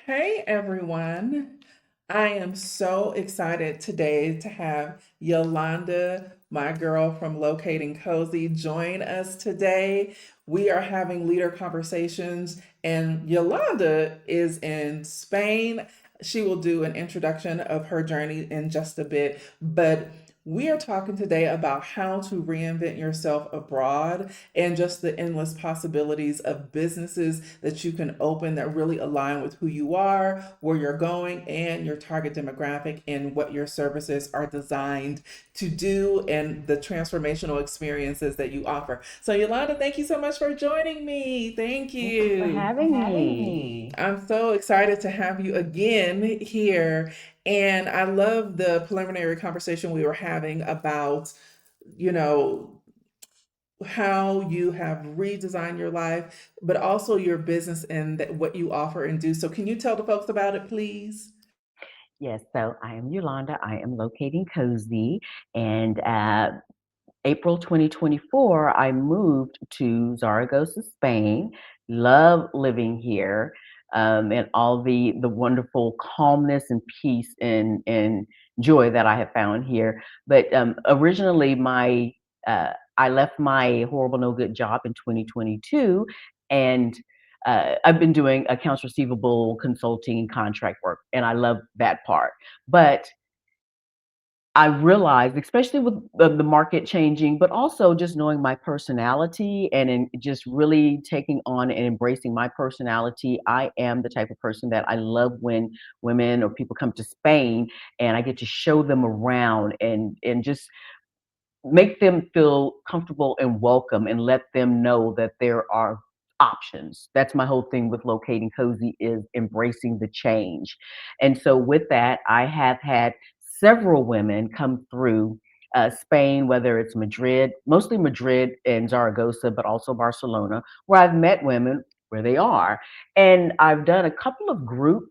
Hey everyone. I am so excited today to have Yolanda, my girl from Locating Cozy, join us today. We are having leader conversations, and Yolanda is in Spain. She will do an introduction of her journey in just a bit, but we are talking today about how to reinvent yourself abroad and just the endless possibilities of businesses that you can open that really align with who you are, where you're going, and your target demographic, and what your services are designed to do, and the transformational experiences that you offer. So, Yolanda, thank you so much for joining me. Thank Thank you for you. having me. I'm so excited to have you again here. And I love the preliminary conversation we were having about, you know, how you have redesigned your life, but also your business and what you offer and do. So, can you tell the folks about it, please? Yes, so I am Yolanda. I am locating cozy. And April 2024, I moved to Zaragoza, Spain. Love living here, and all the wonderful calmness and peace and joy that I have found here. But originally, my I left my horrible no good job in 2022, and I've been doing accounts receivable consulting and contract work, and I love that part. But I realized, especially with the market changing, but also just knowing my personality and in just really taking on and embracing my personality. I am the type of person that I love when women or people come to Spain and I get to show them around and just make them feel comfortable and welcome and let them know that there are options. That's my whole thing with locating cozy is embracing the change. And so with that, I have had several women come through Spain, whether it's Madrid, mostly Madrid and Zaragoza, but also Barcelona, where I've met women where they are. And I've done a couple of group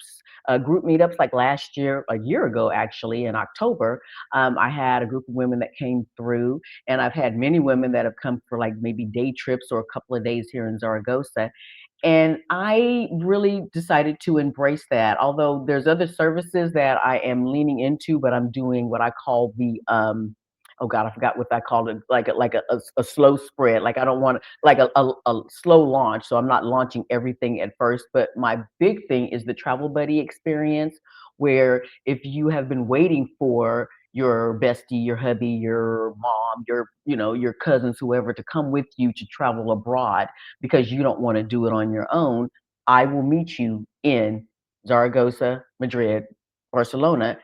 meetups like last year, a year ago, actually, in October. I had a group of women that came through, and I've had many women that have come for like maybe day trips or a couple of days here in Zaragoza. And I really decided to embrace that. Although there's other services that I am leaning into, but I'm doing what I call the oh God, I forgot what I called it, like a slow spread. Like I don't want like a slow launch. So I'm not launching everything at first. But my big thing is the travel buddy experience, where if you have been waiting for your bestie, your hubby, your mom, your cousins, whoever to come with you to travel abroad because you don't want to do it on your own, I will meet you in Zaragoza, Madrid, Barcelona,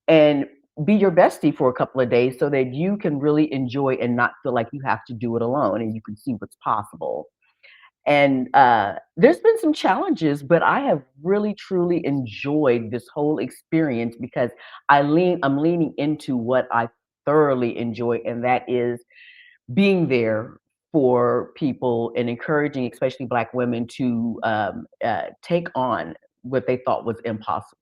and be your bestie for a couple of days so that you can really enjoy and not feel like you have to do it alone and you can see what's possible. And there's been some challenges, but I have really truly enjoyed this whole experience because I'm leaning into what I thoroughly enjoy, and that is being there for people and encouraging, especially Black women, to take on what they thought was impossible.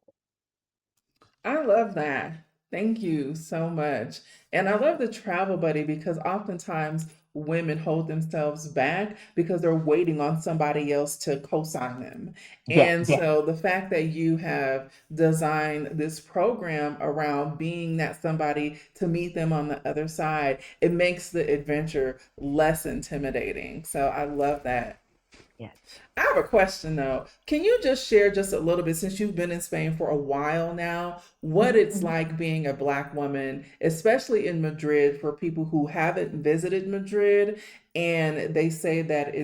I love that. Thank you so much. And I love the travel buddy because oftentimes women hold themselves back because they're waiting on somebody else to co-sign them. And Yes. so the fact that you have designed this program around being that somebody to meet them on the other side, it makes the adventure less intimidating. So I love that. Yes. I have a question though. Can you just share just a little bit, since you've been in Spain for a while now, what Mhm. it's like being a Black woman, especially in Madrid, for people who haven't visited Madrid and they say that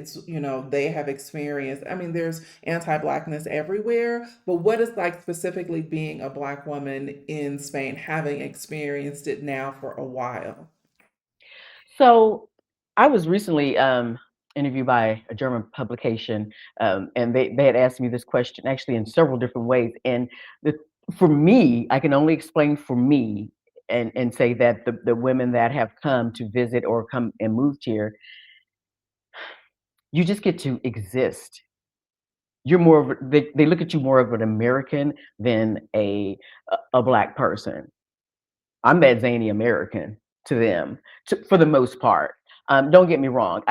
they have experienced, I mean, there's anti-Blackness everywhere, but what it's like specifically being a Black woman in Spain, having experienced it now for a while? So I was recently interviewed by a German publication, and they had asked me this question actually in several different ways. And the, for me, I can only explain for me and say that the women that have come to visit or come and moved here, you just get to exist. You're more of they look at you more of an American than a Black person. I'm that zany American to them, for the most part. Don't get me wrong.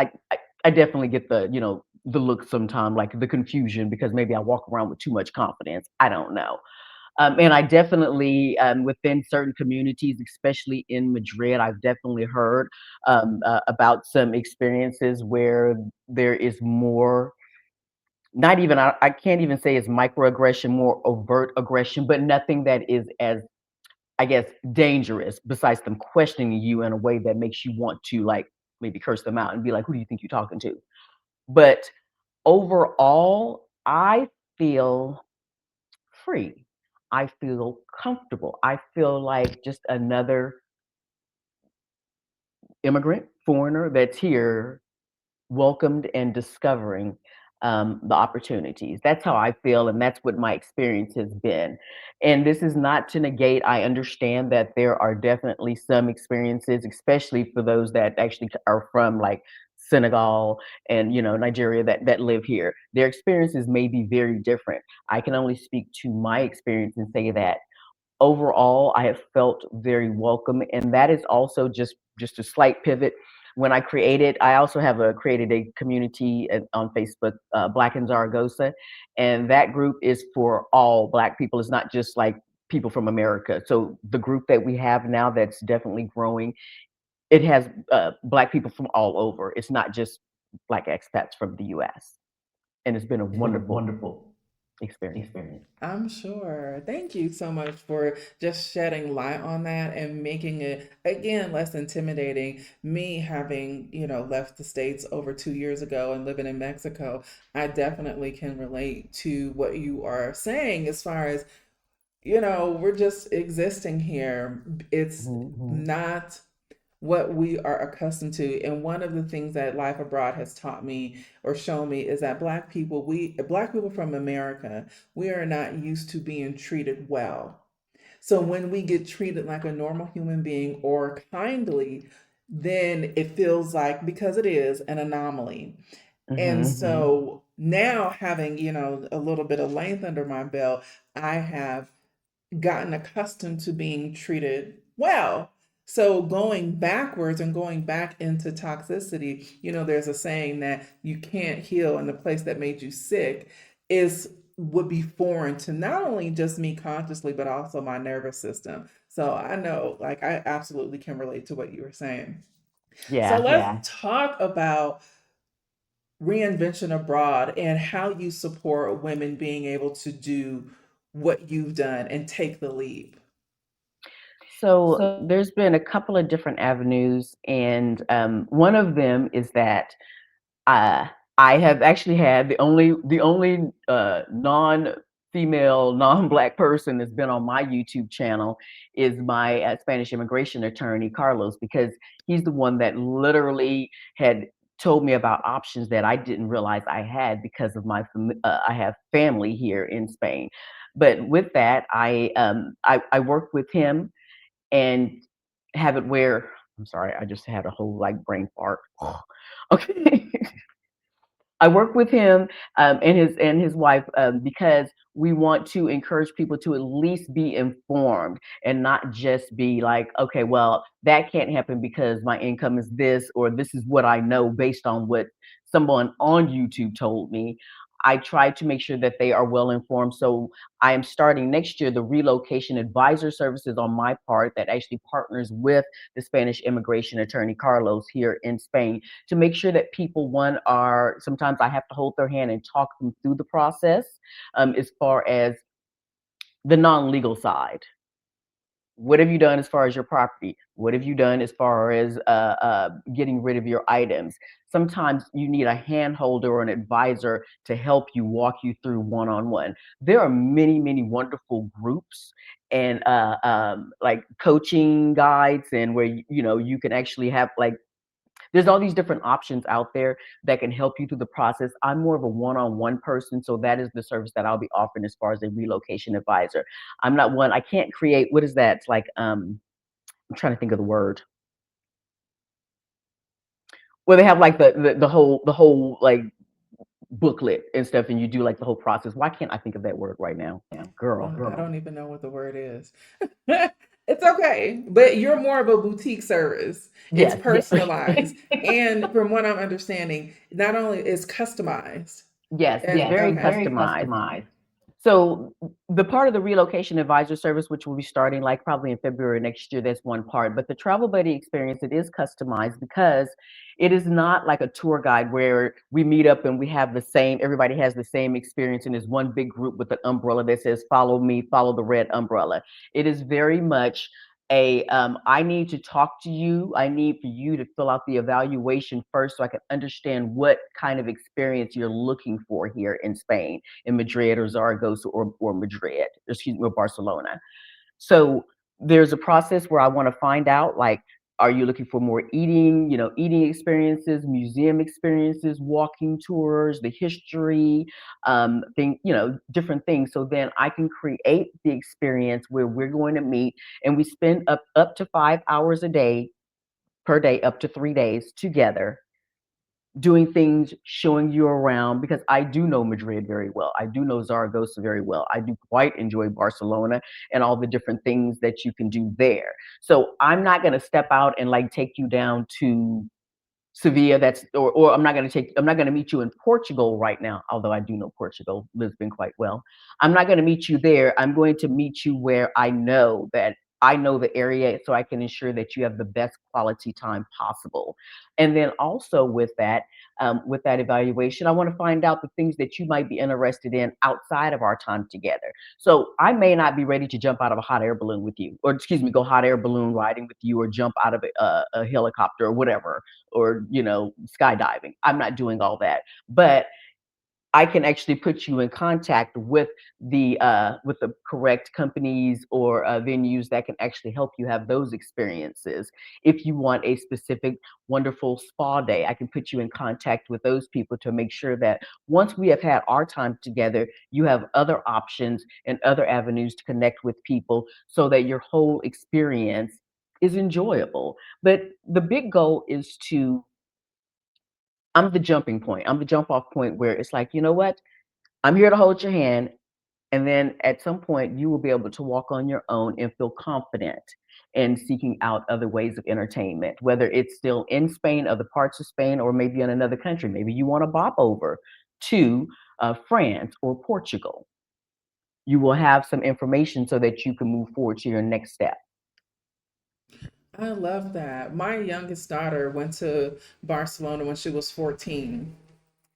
I definitely get the the look sometimes, like the confusion, because maybe I walk around with too much confidence. I don't know. And I definitely, within certain communities, especially in Madrid, I've definitely heard about some experiences where there is more, not even, I can't even say it's microaggression, more overt aggression, but nothing that is as, I guess, dangerous besides them questioning you in a way that makes you want to, like, maybe curse them out and be like, who do you think you're talking to? But overall, I feel free. I feel comfortable. I feel like just another immigrant, foreigner that's here, welcomed and discovering the opportunities. That's how I feel, and that's what my experience has been. And this is not to negate, I understand that there are definitely some experiences, especially for those that actually are from like Senegal and Nigeria that live here. Their experiences may be very different. I can only speak to my experience and say that overall I have felt very welcome, and that is also just a slight pivot. When I also have created a community on Facebook, Black in Zaragoza, and that group is for all Black people. It's not just like people from America. So the group that we have now, that's definitely growing, it has Black people from all over. It's not just Black expats from the US, and it's been a It's been a wonderful wonderful experience. experience. I'm sure. Thank you so much for just shedding light on that and making it, again, less intimidating. Me having, left the States over 2 years ago and living in Mexico, I definitely can relate to what you are saying as far as, we're just existing here. It's not what we are accustomed to. And one of the things that life abroad has taught me or shown me is that black people from America, we are not used to being treated well. So when we get treated like a normal human being or kindly, then it feels like, because it is an anomaly. And Hmm. so now having, a little bit of length under my belt, I have gotten accustomed to being treated well. So going backwards and going back into toxicity, there's a saying that you can't heal in the place that made you sick is would be foreign to not only just me consciously, but also my nervous system. So I know, like, I absolutely can relate to what you were saying. So Yeah. let's talk about reinvention abroad and how you support women being able to do what you've done and take the leap. So there's been a couple of different avenues, and one of them is that uh, I have actually had the only non-female, non-black person that's been on my YouTube channel is my Spanish immigration attorney Carlos, because he's the one that literally had told me about options that I didn't realize I had because of I have family here in Spain. But with that, I worked with him and have it where, I'm sorry, I just had a whole like brain fart. Okay. I work with him and his wife because we want to encourage people to at least be informed and not just be like, okay, well, that can't happen because my income is this, or this is what I know based on what someone on YouTube told me. I try to make sure that they are well informed. So I am starting next year the relocation advisor services on my part that actually partners with the Spanish immigration attorney Carlos here in Spain, to make sure that people, one, are, sometimes I have to hold their hand and talk them through the process, as far as the non-legal side. What have you done as far as your property? What have you done as far as getting rid of your items? Sometimes you need a handholder or an advisor to help you, walk you through one-on-one. There are many, many wonderful groups and like coaching guides, and where you can actually have like, there's all these different options out there that can help you through the process. I'm more of a one-on-one person, so that is the service that I'll be offering as far as a relocation advisor. I'm not one, I can't create, what is that? It's like, I'm trying to think of the word. Where they have like the whole like booklet and stuff, and you do like the whole process. Why can't I think of that word right now? Girl. I don't even know what the word is. It's okay, but you're more of a boutique service. It's Yes, yes. personalized, and from what I'm understanding, not only is customized. Yes, it's And very okay, customized. So the part of the relocation advisor service, which will be starting like probably in February next year, that's one part. But the travel buddy experience, it is customized because it is not like a tour guide where we meet up and we have the same, everybody has the same experience and there's one big group with an umbrella that says, follow me, follow the red umbrella. It is very much I need to talk to you. I need for you to fill out the evaluation first so I can understand what kind of experience you're looking for here in Spain, in Madrid or Zaragoza or Madrid, excuse me, or Barcelona. So there's a process where I want to find out, like, are you looking for more eating, eating experiences, museum experiences, walking tours, the history, different things. So then I can create the experience where we're going to meet and we spend up to 5 hours a day per day, up to 3 days together doing things, showing you around because I do know Madrid very well. I do know Zaragoza very well. I do quite enjoy Barcelona and all the different things that you can do there. So I'm not going to step out and like take you down to Sevilla, or I'm not gonna meet you in Portugal right now, although I do know Portugal, Lisbon quite well. I'm not gonna meet you there. I'm going to meet you where I know the area so I can ensure that you have the best quality time possible. And then also with that evaluation, I want to find out the things that you might be interested in outside of our time together. So I may not be ready to jump out of a hot air balloon with you, or excuse me, go hot air balloon riding with you, or jump out of a helicopter or whatever, or skydiving. I'm not doing all that, but I can actually put you in contact with the correct companies or venues that can actually help you have those experiences. If you want a specific wonderful spa day, I can put you in contact with those people to make sure that once we have had our time together, you have other options and other avenues to connect with people so that your whole experience is enjoyable. But the big goal is to I'm the jumping point. I'm the jump off point where it's like, you know what? I'm here to hold your hand. And then at some point, you will be able to walk on your own and feel confident in seeking out other ways of entertainment, whether it's still in Spain, other parts of Spain, or maybe in another country. Maybe you want to bop over to France or Portugal. You will have some information so that you can move forward to your next step. I love that. My youngest daughter went to Barcelona when she was 14,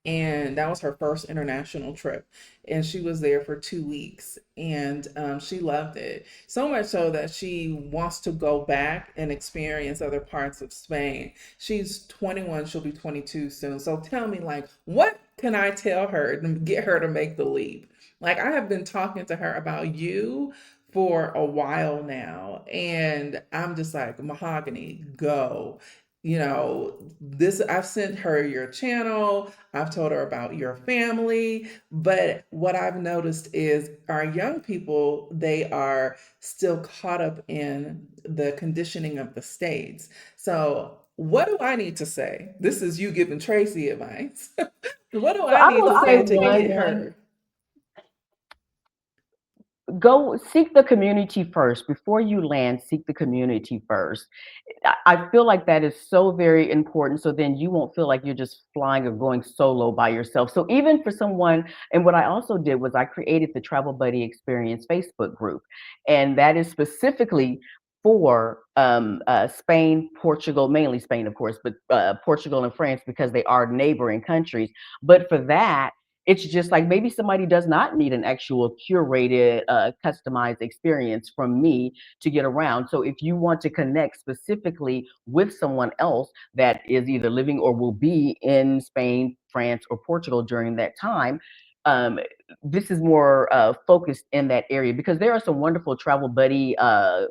and that was her first international trip, and she was there for 2 weeks, and she loved it so much so that she wants to go back and experience other parts of Spain. She's 21, she'll be 22 soon. So tell me, like, what can I tell her to get her to make the leap? Like, I have been talking to her about you for a while now, and I'm just like, Mahogany, go. This, I've sent her your channel, I've told her about your family, but what I've noticed is our young people, they are still caught up in the conditioning of the States. So what do I need to say? This is you giving Tracie advice. What do So I I need will to say say to get one, her? go seek the community first before you land. Seek the community first. I feel like that is so very important. So then you won't feel like you're just flying or going solo by yourself. So even for someone, and what I also did was I created the Travel Buddy Experience Facebook group, and that is specifically for Spain, Portugal, mainly Spain, of course, but Portugal and France because they are neighboring countries. But for that, it's just like maybe somebody does not need an actual curated, customized experience from me to get around. So if you want to connect specifically with someone else that is either living or will be in Spain, France, or Portugal during that time, um, this is more focused in that area because there are some wonderful travel buddy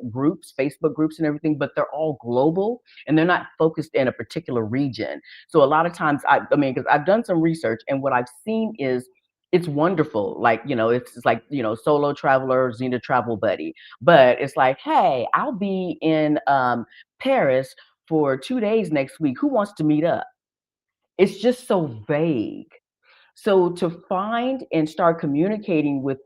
groups, Facebook groups, and everything, but they're all global and they're not focused in a particular region. So a lot of times, I mean, because I've done some research and what I've seen is it's wonderful. Like, it's like, solo traveler, Xena travel buddy. But it's like, hey, I'll be in Paris for 2 days next week. Who wants to meet up? It's just so vague. So to find and start communicating with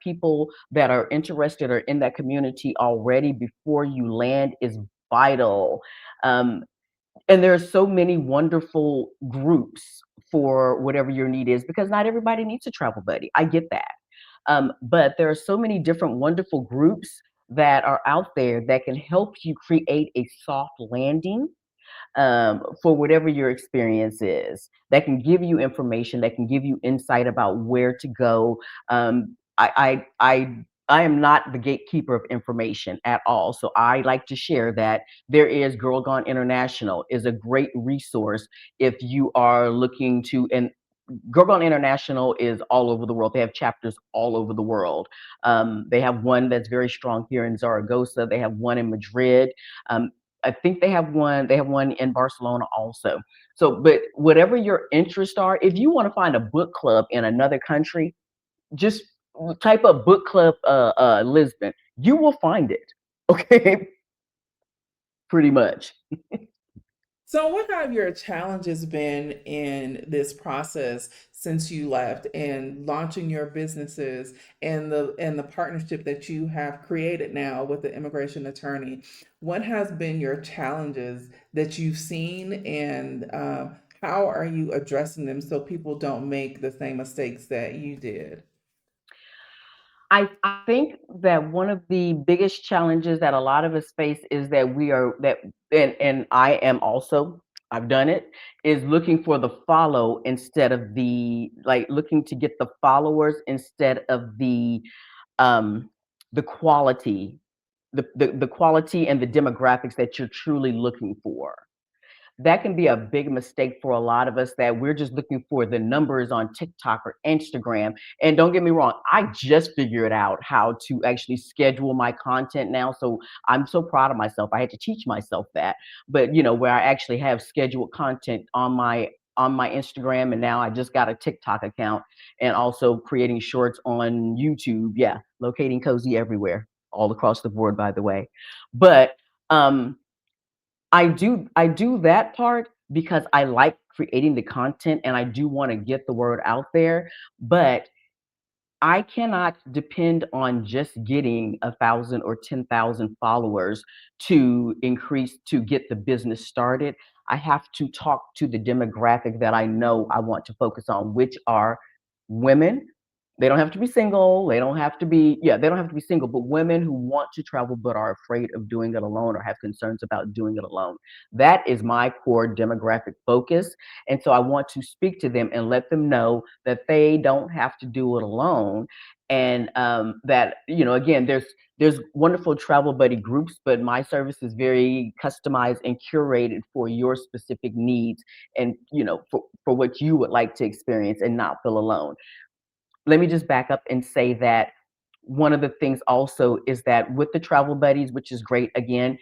people that are interested or in that community already before you land is vital. Um, and there are so many wonderful groups for whatever your need is, because not everybody needs a travel buddy. I get that. But there are so many different wonderful groups that are out there that can help you create a soft landing for whatever your experience is, that can give you information, that can give you insight about where to go. I am not the gatekeeper of information at all. So I like to share that there is Girl Gone International is a great resource if you are looking to, and Girl Gone International is all over the world. They have chapters all over the world. They have one that's very strong here in Zaragoza. They have one in Madrid. Um, I think they have one. They have one in Barcelona also. So, but whatever your interests are, if you want to find a book club in another country, just type up book club Lisbon. You will find it. Okay, pretty much. So, what have your challenges been in this process since you left and launching your businesses and the partnership that you have created now with the immigration attorney? What has been your challenges that you've seen, and how are you addressing them so people don't make the same mistakes that you did? I think that one of the biggest challenges that a lot of us face is that we are that and I am also, I've done it, is looking for the follow instead of the, like, looking to get the followers instead of um the quality, the quality and the demographics that you're truly looking for. That can be a big mistake for a lot of us, that we're just looking for the numbers on TikTok or Instagram. And don't get me wrong, I just figured out how to actually schedule my content now. So I'm so proud of myself. I had to teach myself that. But where I actually have scheduled content on my Instagram, and now I just got a TikTok account, and also creating shorts on YouTube. Yeah, locating cozy everywhere, all across the board, by the way. But um I do that part because I like creating the content and I do want to get the word out there, but I cannot depend on just getting 1,000 or 10,000 followers to get the business started. I have to talk to the demographic that I know I want to focus on, which are women. They don't have to be single. They don't have to be, yeah, they don't have to be single, but women who want to travel but are afraid of doing it alone or have concerns about doing it alone. That is my core demographic focus. And so I want to speak to them and let them know that they don't have to do it alone. And that, again, there's wonderful travel buddy groups, but my service is very customized and curated for your specific needs, and for what you would like to experience and not feel alone. Let me just back up and say that one of the things also is that with the travel buddies, which is great, again,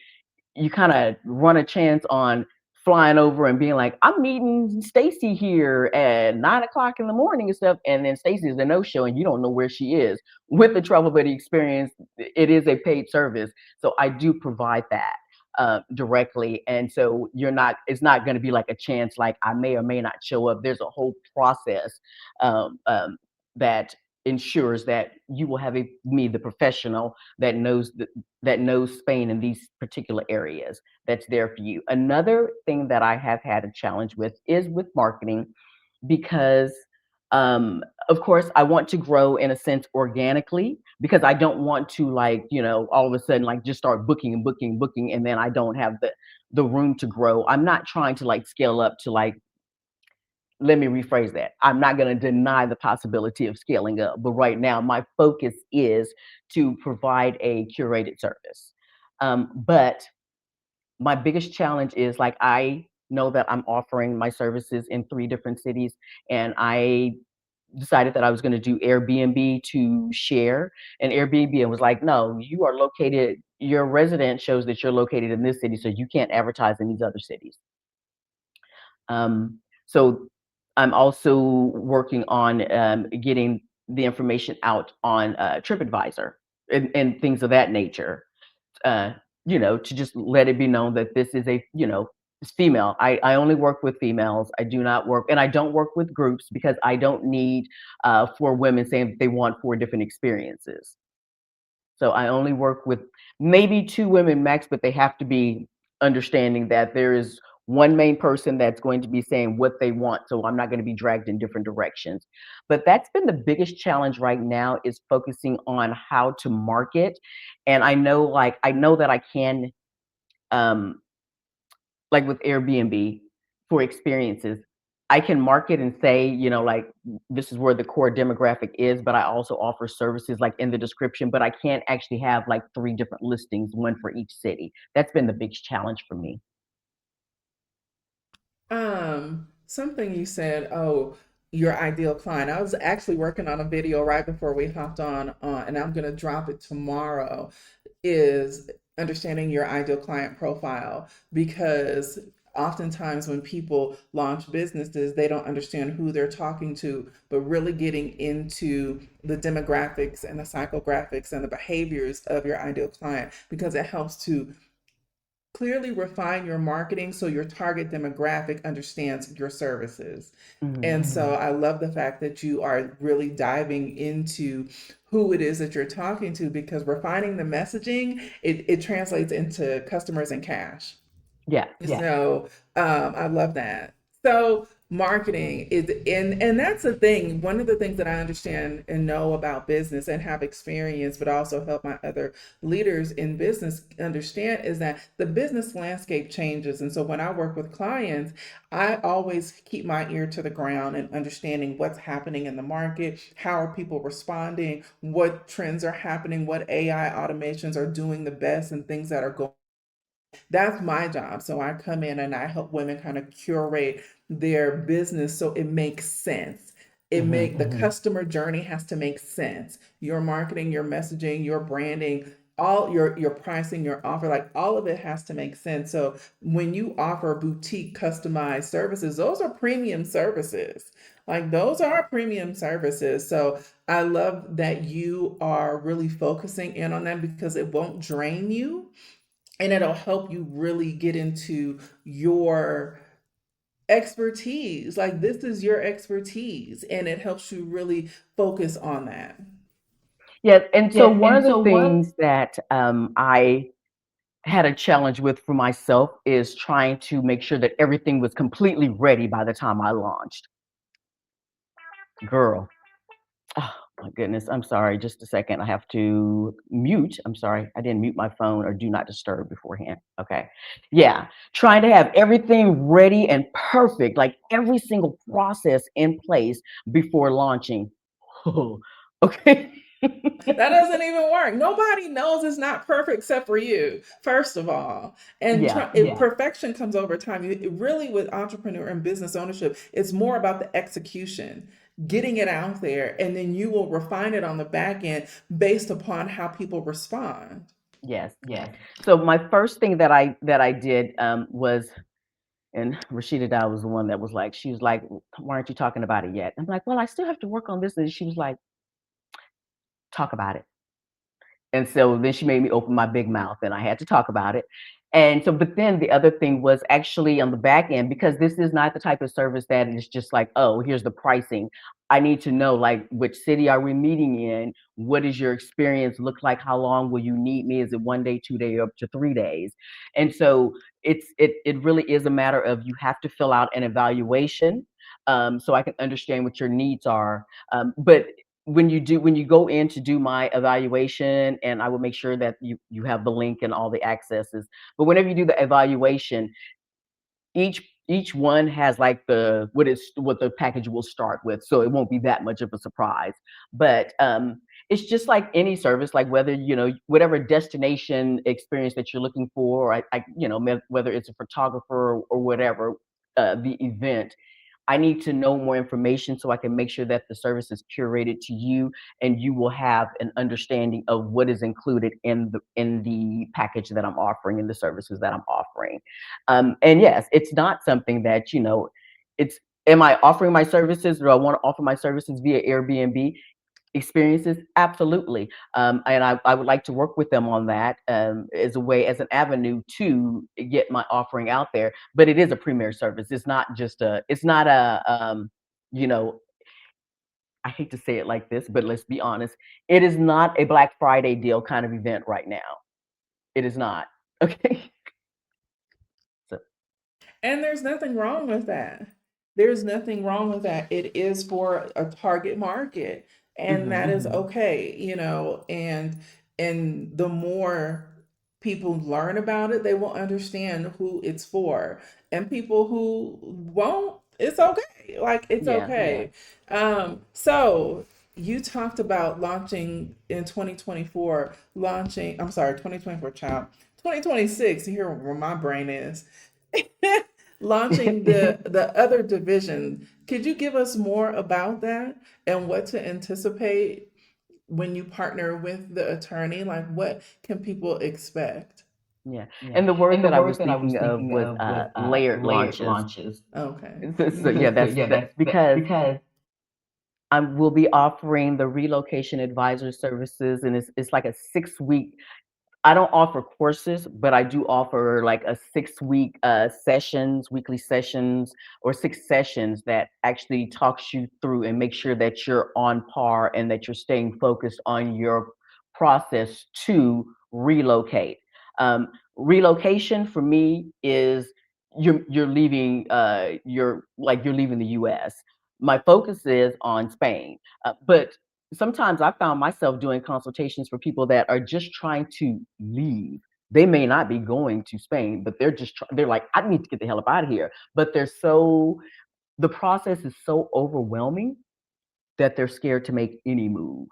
you kind of run a chance on flying over and being like, I'm meeting Stacy here at 9 o'clock in the morning and stuff. And then Stacy is a no show and you don't know where she is. With the Travel Buddy experience, it is a paid service. So I do provide that directly. And so it's not going to be like a chance, like I may or may not show up. There's a whole process um, um, that ensures that you will have me, the professional that knows Spain in these particular areas, that's there for you. Another thing that I have had a challenge with is with marketing, because of course I want to grow in a sense organically, because I don't want to, like, all of a sudden, like, just start booking and booking and booking and then I don't have the room to grow. I'm not trying to, like, scale up to, like, let me rephrase that. I'm not going to deny the possibility of scaling up, but right now my focus is to provide a curated service. But my biggest challenge is, like, I know that I'm offering my services in 3 different cities, and I decided that I was going to do Airbnb to share. And Airbnb was like, no, your resident shows that you're located in this city, so you can't advertise in these other cities. So I'm also working on getting the information out on TripAdvisor and things of that nature. Uh, to just let it be known that this is a It's female. I only work with females. I do not work, and I don't work with groups because I don't need 4 women saying that they want 4 different experiences. So I only work with maybe 2 women max, but they have to be understanding that there is one main person that's going to be saying what they want. So I'm not going to be dragged in different directions. But that's been the biggest challenge right now is focusing on how to market. And I know that I can um like with Airbnb for experiences, I can market and say, like this is where the core demographic is, but I also offer services like in the description, but I can't actually have like 3 different listings, one for each city. That's been the biggest challenge for me. Something you said, oh, your ideal client. I was actually working on a video right before we hopped on, and I'm gonna drop it tomorrow, is understanding your ideal client profile because oftentimes when people launch businesses, they don't understand who they're talking to, but really getting into the demographics and the psychographics and the behaviors of your ideal client because it helps to clearly refine your marketing so your target demographic understands your services. And Mhm. so I love the fact that you are really diving into who it is that you're talking to because refining the messaging, it translates into customers and cash. Yeah. So I love that. So marketing is and that's the thing. One of the things that I understand and know about business and have experience, but also help my other leaders in business understand is that the business landscape changes. And so when I work with clients, I always keep my ear to the ground and understanding what's happening in the market, how are people responding, what trends are happening, what AI automations are doing the best, and things that are going. That's my job. So I come in and I help women kind of curate their business so it makes sense. It Mhm. make the customer journey has to make sense. Your marketing, your messaging, your branding, all your pricing, your offer, like all of it has to make sense. So when you offer boutique customized services, those are premium services. Like those are premium services. So I love that you are really focusing in on that because it won't drain you and it'll help you really get into your expertise. Like this is your expertise, and it helps you really focus on that. Yeah. And so Yeah, one and of the so one things that I had a challenge with for myself is trying to make sure that everything was completely ready by the time I launched. Girl, oh my goodness. I'm sorry. Just a second. I have to mute. I'm sorry. I didn't mute my phone or do not disturb beforehand. Okay. Yeah. Trying to have everything ready and perfect, like every single process in place before launching. Okay. that doesn't even work. Nobody knows it's not perfect except for you, first of all. And Yeah. perfection comes over time. Really, with entrepreneur and business ownership, it's more about the execution, getting it out there, and then you will refine it on the back end based upon how people respond. Yes. Yes. So my first thing that I did was, and Rashida Dow was the one that was like, she was like, why aren't you talking about it yet? I'm like, well, I still have to work on this. And she was like, talk about it. And so then she made me open my big mouth and I had to talk about it. And so, but then the other thing was actually on the back end, because this is not the type of service that is just like, oh, here's the pricing. I need to know like which city are we meeting in? What does your experience look like? How long will you need me? Is it 1 day, 2 day, up to 3 days? And so it really is a matter of you have to fill out an evaluation so I can understand what your needs are. But when you go in to do my evaluation, and I will make sure that you have the link and all the accesses, but whenever you do the evaluation, each one has like what the package will start with, so it won't be that much of a surprise. But it's just like any service, like whether whatever destination experience that you're looking for, whether it's a photographer or whatever, the event, I need to know more information so I can make sure that the service is curated to you and you will have an understanding of what is included in the package that I'm offering and the services that I'm offering. And yes, it's not something that, it's am I offering my services? Do I want to offer my services via Airbnb? experiences, absolutely. And I would like to work with them on that as a way, as an avenue to get my offering out there. But it is a premier service. It's not just a, it's not a, you know, I hate to say it like this, but let's be honest. It is not a Black Friday deal kind of event right now. It is not. Okay. So, And there's nothing wrong with that. There's nothing wrong with that. It is for a target market, and that is okay, and the more people learn about it, they will understand who it's for. And people who won't, it's okay. Like it's yeah. okay. So you talked about launching in 2024, I'm sorry, 2024 child. 2026, you hear where my brain is. Launching the other division. Could you give us more about that and what to anticipate when you partner with the attorney? Like what can people expect? Yeah. Yeah. And the word And the that I word was that I was thinking of thinking was of was layered layered launches. launches. Okay. So yeah, So yeah, that's that's because because I will be offering the relocation advisor services, and it's like a 6 week. I don't offer courses, but I do offer like a 6 week sessions, weekly sessions, or 6 sessions that actually talks you through and make sure that you're on par and that you're staying focused on your process to relocate. Relocation for me is you're leaving you're leaving the U.S. My focus is on Spain, but sometimes I found myself doing consultations for people that are just trying to leave. They may not be going to Spain, but they're like, I need to get the hell up out of here. But the process is so overwhelming that they're scared to make any move.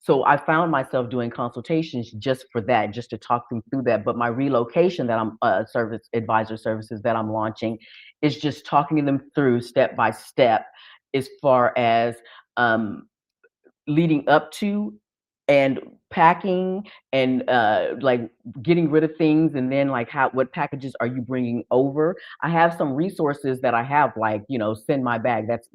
So I found myself doing consultations just for that, just to talk them through that. But my relocation that I'm service advisor services that I'm launching is just talking them through step by step as far as um, leading up to and packing and like getting rid of things, and then like how what packages are you bringing over. I have some resources that I have, like, send my bag. That's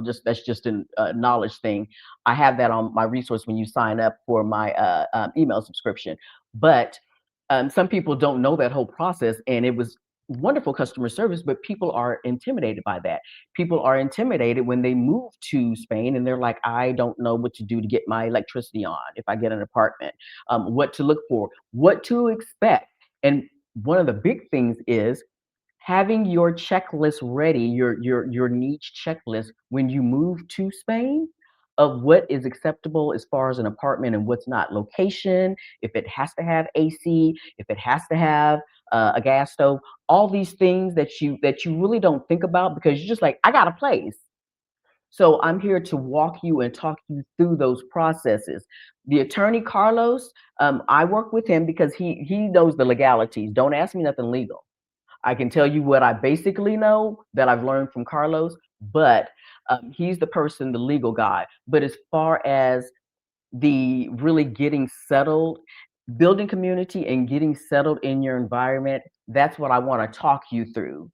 just that's just a knowledge thing. I have that on my resource when you sign up for my email subscription. But some people don't know that whole process, and it was wonderful customer service, but people are intimidated by that. People are intimidated when they move to Spain and they're like, I don't know what to do to get my electricity on if I get an apartment, what to look for, what to expect. And one of the big things is having your checklist ready, your niche checklist when you move to Spain, of what is acceptable as far as an apartment and what's not. Location, if it has to have AC, if it has to have a gas stove, all these things that you really don't think about because you're just like, I got a place. So I'm here to walk you and talk you through those processes. The attorney Carlos, I work with him because he knows the legalities. Don't ask me nothing legal. I can tell you what I basically know that I've learned from Carlos, but he's the person, the legal guy. But as far as the really getting settled, building community and getting settled in your environment, that's what I want to talk you through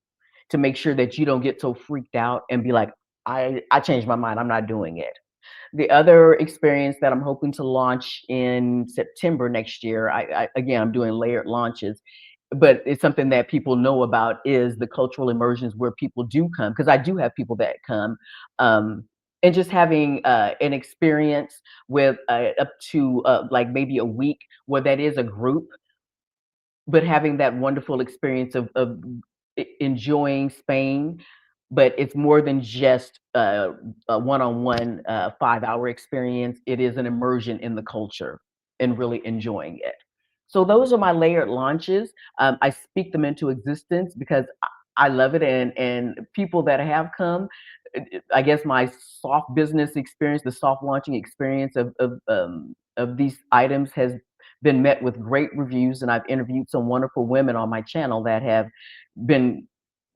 to make sure that you don't get so freaked out and be like, I changed my mind. I'm not doing it. The other experience that I'm hoping to launch in September next year, again, I'm doing layered launches, but it's something that people know about, is the cultural immersions where people do come, because I do have people that come, um, and just having an experience with up to like maybe a week where that is a group, but having that wonderful experience of enjoying Spain. But it's more than just a one-on-one 5 hour experience. It is an immersion in the culture and really enjoying it. So those are my layered launches. I speak them into existence because I love it, and people that have come, I guess my soft business experience, the soft launching experience of these items has been met with great reviews, and I've interviewed some wonderful women on my channel that have been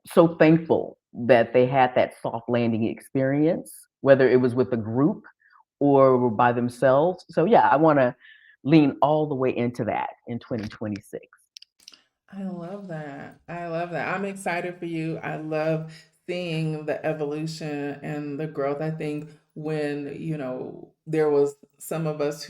so thankful that they had that soft landing experience, whether it was with a group or by themselves. So yeah, I want to lean all the way into that in 2026. I love that. I love that. I'm excited for you. I love seeing the evolution and the growth. I think when, there was some of us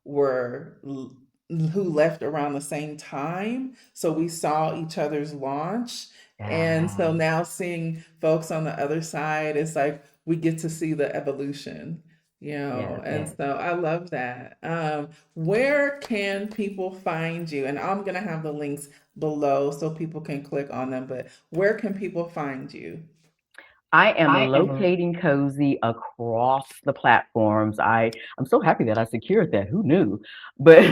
were who left around the same time. So we saw each other's launch. And so Yeah. now seeing folks on the other side, it's like we get to see the evolution, Yes. and Yes. so I love that. Where can people find you? And I'm going to have the links below so people can click on them, but where can people find you? I am I am. locating cozy across the platforms. I'm so happy that I secured that. Who knew? But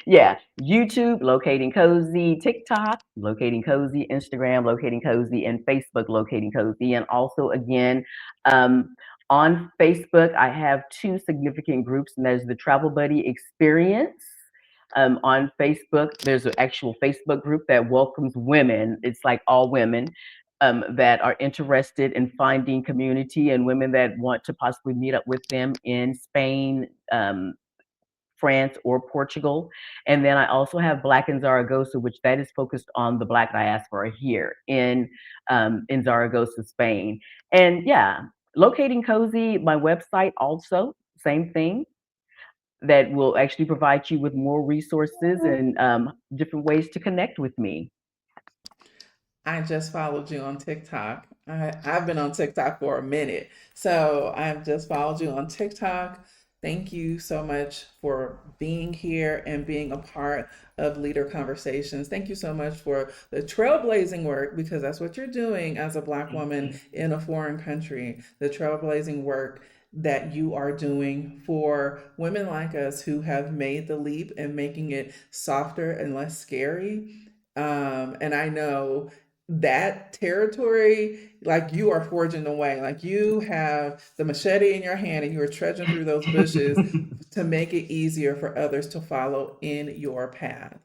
yeah, YouTube, locating cozy, TikTok, locating cozy, Instagram, locating cozy, and Facebook, locating cozy. And also, again, um, on Facebook, I have two significant groups, and there's the Travel Buddy Experience. On Facebook, there's an actual Facebook group that welcomes women. It's like all women that are interested in finding community and women that want to possibly meet up with them in Spain, France, or Portugal. And then I also have Black in Zaragoza, which that is focused on the Black diaspora here in Zaragoza, Spain. And yeah, Locating Cozy, my website also, same thing, that will actually provide you with more resources and different ways to connect with me. I just followed you on TikTok. I've been on TikTok for a minute. So I've just followed you on TikTok. Thank you so much for being here and being a part of Leader Conversations. Thank you so much for the trailblazing work, because that's what you're doing as a Black woman in a foreign country. The trailblazing work that you are doing for women like us who have made the leap and making it softer and less scary. And I know that territory, like you are forging the way, like you have the machete in your hand and you are trudging through those bushes to make it easier for others to follow in your path.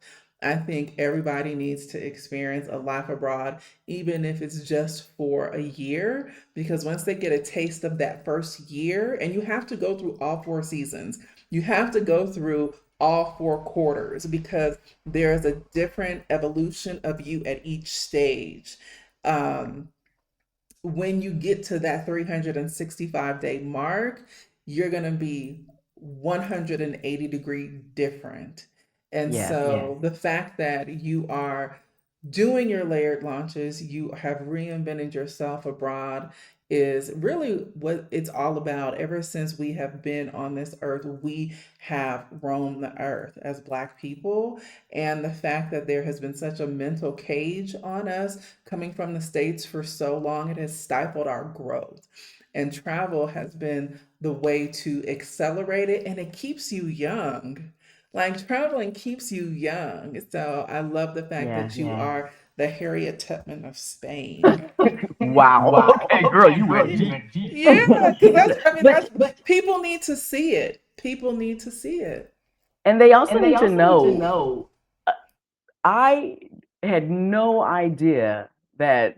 I think everybody needs to experience a life abroad, even if it's just for a year, because once they get a taste of that first year, and you have to go through all 4 seasons, you have to go through all 4 quarters, because there's a different evolution of you at each stage. Um, when you get to that 365-day mark, you're going to be 180-degree different. And Yes. so the fact that you are doing your layered launches, you have reinvented yourself abroad, is really what it's all about. Ever since we have been on this earth, we have roamed the earth as Black people. And the fact that there has been such a mental cage on us coming from the States for so long, it has stifled our growth. And travel has been the way to accelerate it, and it keeps you young. Like traveling keeps you young. So I love the fact Yeah. that you are the Harriet Tubman of Spain. Wow. Wow. Okay, girl, Okay, you girl, went you deep. went deep. Yeah, because that's, I mean, But that's, people need to see it. People need to see it. and they also And they need to also need to know know. I had no idea that,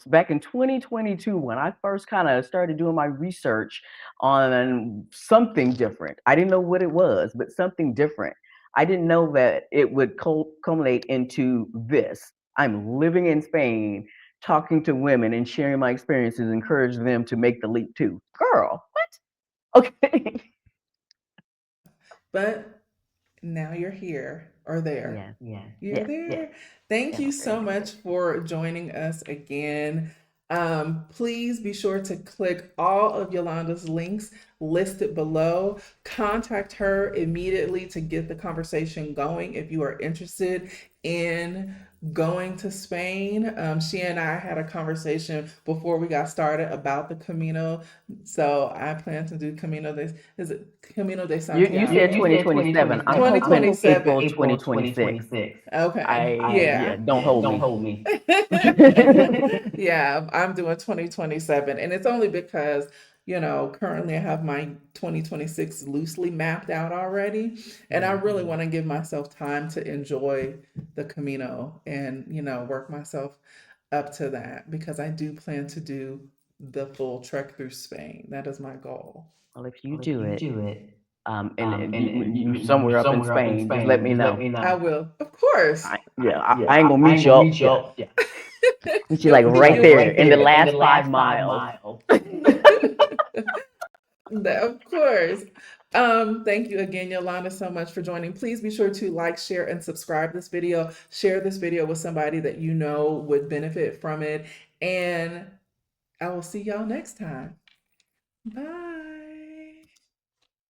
back in 2022, when I first kind of started doing my research on something different, I didn't know what it was, but something different. I didn't know that it would culminate into this. I'm living in Spain, talking to women and sharing my experiences, encouraging them to make the leap too. Girl, what? Okay. But now you're here or there. Yes, You're yes, there. Thank yes. you so much for joining us again. Please be sure to click all of Yolanda's links listed below. Contact her immediately to get the conversation going if you are interested in going to Spain. She and I had a conversation before we got started about the Camino. So I plan to do is it Camino de You Santiago? said You said 2027. I'm 2027. hoping 2027. April April 2026. 2026. Okay. Yeah, Yeah. don't hold Don't me. hold me. Yeah, I'm doing 2027. And it's only because, currently I have my 2026 loosely mapped out already. And I really want to give myself time to enjoy the Camino and, work myself up to that, because I do plan to do the full trek through Spain. That is my goal. Well, if you Well, if do you it, do it, and and you you somewhere up in somewhere up in Spain, just let Spain, me just let know. me know. I will, of course. I ain't gonna I meet ain't you gonna up. meet you Yeah, up. Yeah. meet you like right You'll there get in the there in the last five last miles. 5 miles. Of course. Thank you again, Yolanda, so much for joining. Please be sure to like, share, and subscribe this video. Share this video with somebody that you know would benefit from it. And I will see y'all next time. Bye.